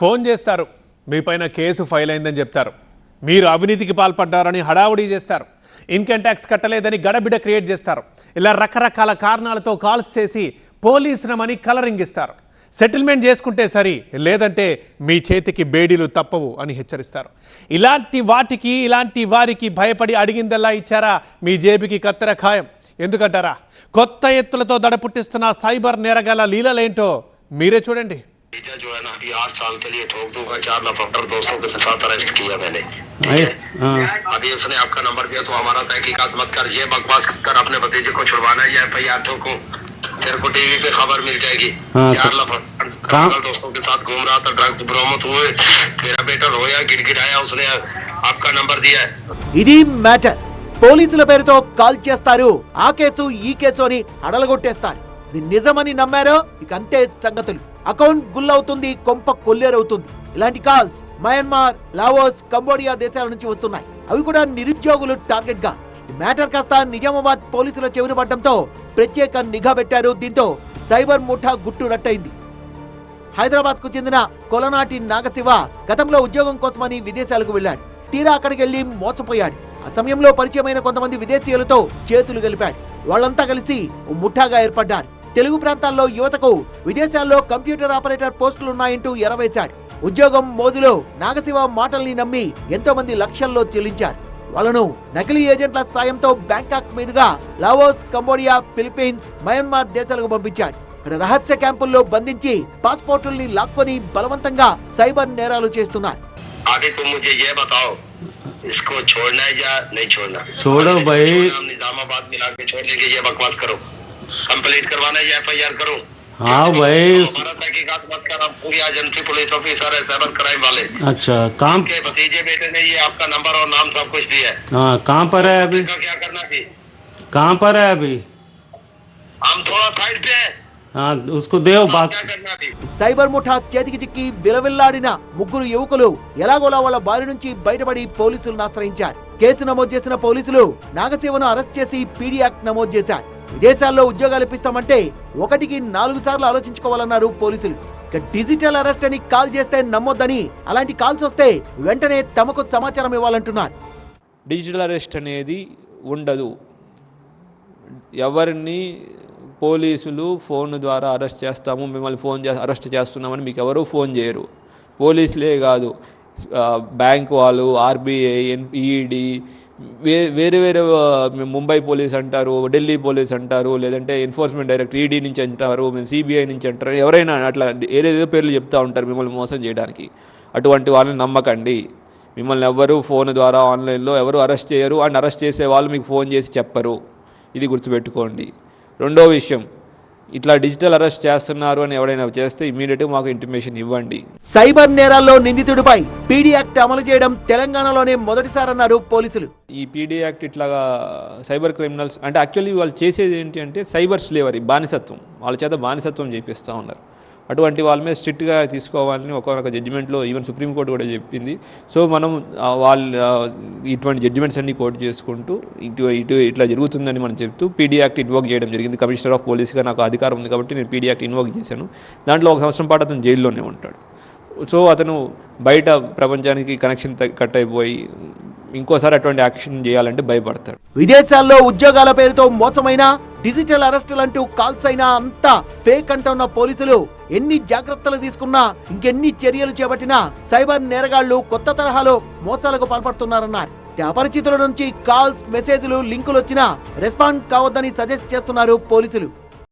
Phone చేస్తారు, మీపైన case file అయిందని చెప్తారు. మీరు అవినీతికి పాల్పడ్డారని హడావుడి చేస్తారు. ఇన్కమ్ ట్యాక్స్ కట్టలేదని గడబిడ క్రియేట్ చేస్తారు. ఇలా రకరకాల కారణాలతో కాల్స్ చేసి పోలీసులమని కలరింగ్ ఇస్తారు. సెటిల్మెంట్ చేసుకుంటే సరి, లేదంటే మీ చేతికి బేడీలు తప్పవు అని హెచ్చరిస్తారు. ఇలాంటి వారికి భయపడి అడిగిందల్లా ఇచ్చారా మీ జేబుకి కత్తెర ఖాయం. ఎందుకంటారా? కొత్త ఎత్తులతో దడ పుట్టిస్తున్న సైబర్ నేరగాల లీలలేంటో మీరే చూడండి. जो है ना अभी 8 साल के लिए ठोक दूंगा, 4 लफटर दोस्तों के साथ अरेस्ट किया मैंने। अभी उसने आपका नंबर दिया तो हमारा तहकीकात मत कर, ये बकवास कर अपने भतीजे को छुड़वाना है या FIR ठोको, तेरे को टीवी पे खबर मिल जाएगी। 4 लफटर दोस्तों के साथ घूम रहा था, ड्रग्स बरामद हुए, मेरा बेटा रोया गिड़गिड़ाया, उसने आपका नंबर दिया है। ఇది మ్యాటర్. పోలీసుల పేరుతో కాల్ చేస్తారు, ఆ కేసు ఈ కేసు అని అడలగొట్టేస్తారు. ఇది నిజమని నమ్మారో ఇక అంతే సంగతులు. అకౌంట్ గుల్లవుతుంది, కొంప కొల్లేరవుతుంది. ఇలాంటి కాల్స్ మయన్మార్, లావోస్, కంబోడియా దేశాల నుంచి వస్తున్నాయి. అవి కూడా నిరుద్యోగులు టార్గెట్ గా. ఈ మ్యాటర్ కాస్త నిజామాబాద్ పోలీసుల చెవిన పడడంతో ప్రత్యేక నిఘా పెట్టారు. దీంతో సైబర్ ముఠా గుట్టు రట్టయింది. హైదరాబాద్ కు చెందిన కొలనాటి నాగశివ గతంలో ఉద్యోగం కోసమని విదేశాలకు వెళ్లాడు. తీరా అక్కడికి వెళ్లి మోసపోయాడు. ఆ సమయంలో పరిచయమైన కొంతమంది విదేశీయులతో చేతులు కలిపాడు. వాళ్ళంతా కలిసి ముఠాగా ఏర్పడ్డారు. తెలుగు ప్రాంతాల్లో యువతకు విదేశాల్లో కంప్యూటర్ ఆపరేటర్ పోస్టులున్నాయంటూ ఎరవేశాడు. ఉద్యోగం మోజులో నాగశివ మాటల్ని నమ్మి ఎంతో మంది లక్షల్లో చెల్లించారు. వాళ్ళను నకిలీ ఏజెంట్ల సాయంతో బ్యాంకాక్ మీదుగా లావోస్, కంబోడియా, ఫిలిప్పీన్స్, మయన్మార్ దేశాలకు పంపించాడు. ఇక్కడ రహస్య క్యాంపుల్లో బంధించి పాస్పోర్టుల్ని లాక్కొని బలవంతంగా సైబర్ నేరాలు చేస్తున్నారు. इसको छोड़ना है या नहीं छोड़ना? छोड़ो भाई, निजामाबाद मिला के छोड़ लेके ये बकवास करो, कंप्लीट करवाना है या FIR करो? हाँ भाई, तहकीकात मत कर, आप पूरी एजेंसी पुलिस ऑफिसर है, साइबर क्राइम वाले। अच्छा, काम के भतीजे बेटे ने ये आपका नंबर और नाम सब कुछ दिया है। हाँ, कहाँ पर है अभी? क्या करना थी? कहाँ पर है अभी? हम थोड़ा साइड पे है। हाँ, उसको देव बात। సైబర్ ముఠా చేతికి చిక్కి బిలవిల్లాడిన ముగ్గురు యువకులు ఎలాగోలా వాళ్ళ బారి నుంచి బయటపడి పోలీసులను ఆశ్రయించారు. కేసు నమోదు చేసిన పోలీసులు నాగశివను అరెస్ట్ చేసి పీడీ యాక్ట్ నమోదు చేశారు. విదేశాల్లో ఉద్యోగాలు ఇప్పిస్తామంటే 1కి 4 సార్లు ఆలోచించుకోవాలన్నారు పోలీసులు. ఇక డిజిటల్ అరెస్ట్ అని కాల్ చేస్తే నమ్మొద్దని, అలాంటి కాల్స్ వస్తే వెంటనే తమకు సమాచారం ఇవ్వాలంటున్నారు. డిజిటల్ అరెస్ట్ అనేది ఉండదు. ఎవరిని పోలీసులు ఫోన్ ద్వారా అరెస్ట్ చేస్తాము, మిమ్మల్ని అరెస్ట్ చేస్తున్నామని మీకు ఎవరూ ఫోన్ చేయరు. పోలీసులే కాదు, బ్యాంక్ వాళ్ళు, RBI, ED, వేరే వేరే ముంబై పోలీస్ అంటారు, ఢిల్లీ పోలీస్ అంటారు, లేదంటే ఎన్ఫోర్స్మెంట్ డైరెక్టర్ ED నుంచి అంటారు, CBI నుంచి అంటారు, ఎవరైనా అట్లా ఏదేదో పేర్లు చెప్తూ ఉంటారు మిమ్మల్ని మోసం చేయడానికి. అటువంటి వాళ్ళని నమ్మకండి. మిమ్మల్ని ఎవరు ఫోన్ ద్వారా ఆన్లైన్లో ఎవరు అరెస్ట్ చేయరు, అండ్ అరెస్ట్ చేసే వాళ్ళు మీకు ఫోన్ చేసి చెప్పరు. ఇది గుర్తుపెట్టుకోండి. రెండో విషయం, ఇట్లా డిజిటల్ అరెస్ట్ చేస్తున్నారు అని ఎవరైనా చేస్తే ఇమీడియట్గా మాకు ఇంటిమేషన్ ఇవ్వండి. సైబర్ నేరాల్లో నిందితుడిపై పీడీ యాక్ట్ అమలు చేయడం తెలంగాణలోనే మొదటిసారన్నారు పోలీసులు. ఈ పీడీ యాక్ట్ ఇట్లాగా సైబర్ క్రిమినల్స్ అంటే యాక్చువల్లీ వాళ్ళు చేసేది ఏంటి అంటే సైబర్ స్లేవరీ, బానిసత్వం, వాళ్ళ చేత బానిసత్వం చేపిస్తూ ఉన్నారు. అటువంటి వాళ్ళ మీద స్ట్రిక్ట్గా తీసుకోవాలని ఒక జడ్జిమెంట్లో ఈవెన్ సుప్రీంకోర్టు కూడా చెప్పింది. సో మనం ఇటువంటి జడ్జిమెంట్స్ అన్ని కోట్ చేసుకుంటూ ఇట్లా జరుగుతుందని మనం చెప్తూ పీడీ యాక్ట్ ఇన్వోక్ చేయడం జరిగింది. కమిషనర్ ఆఫ్ పోలీస్గా నాకు అధికారం ఉంది కాబట్టి నేను పీడీ యాక్ట్ ఇన్వోక్ చేశాను. దాంట్లో 1 సంవత్సరం పాటు అతను జైల్లోనే ఉంటాడు. సో అతను బయట ప్రపంచానికి కనెక్షన్ కట్ అయిపోయి ఇంకోసారి అటువంటి యాక్షన్ చేయాలంటే భయపడతాడు. విదేశాల్లో ఉద్యోగాల పేరుతో మోసమైన డిజిటల్ అరెస్టులంటూ కాల్స్ అయినా అంతా ఫేక్ అంటున్న పోలీసులు ఎన్ని జాగ్రత్తలు తీసుకున్నా, ఇంకెన్ని చర్యలు చేపట్టినా సైబర్ నేరగాళ్లు కొత్త తరహాలో మోసాలకు పాల్పడుతున్నారన్నారు. అపరిచితుల నుంచి కాల్స్, మెసేజ్లు, లింకులు వచ్చినా రెస్పాండ్ కావద్దని సజెస్ట్ చేస్తున్నారు పోలీసులు.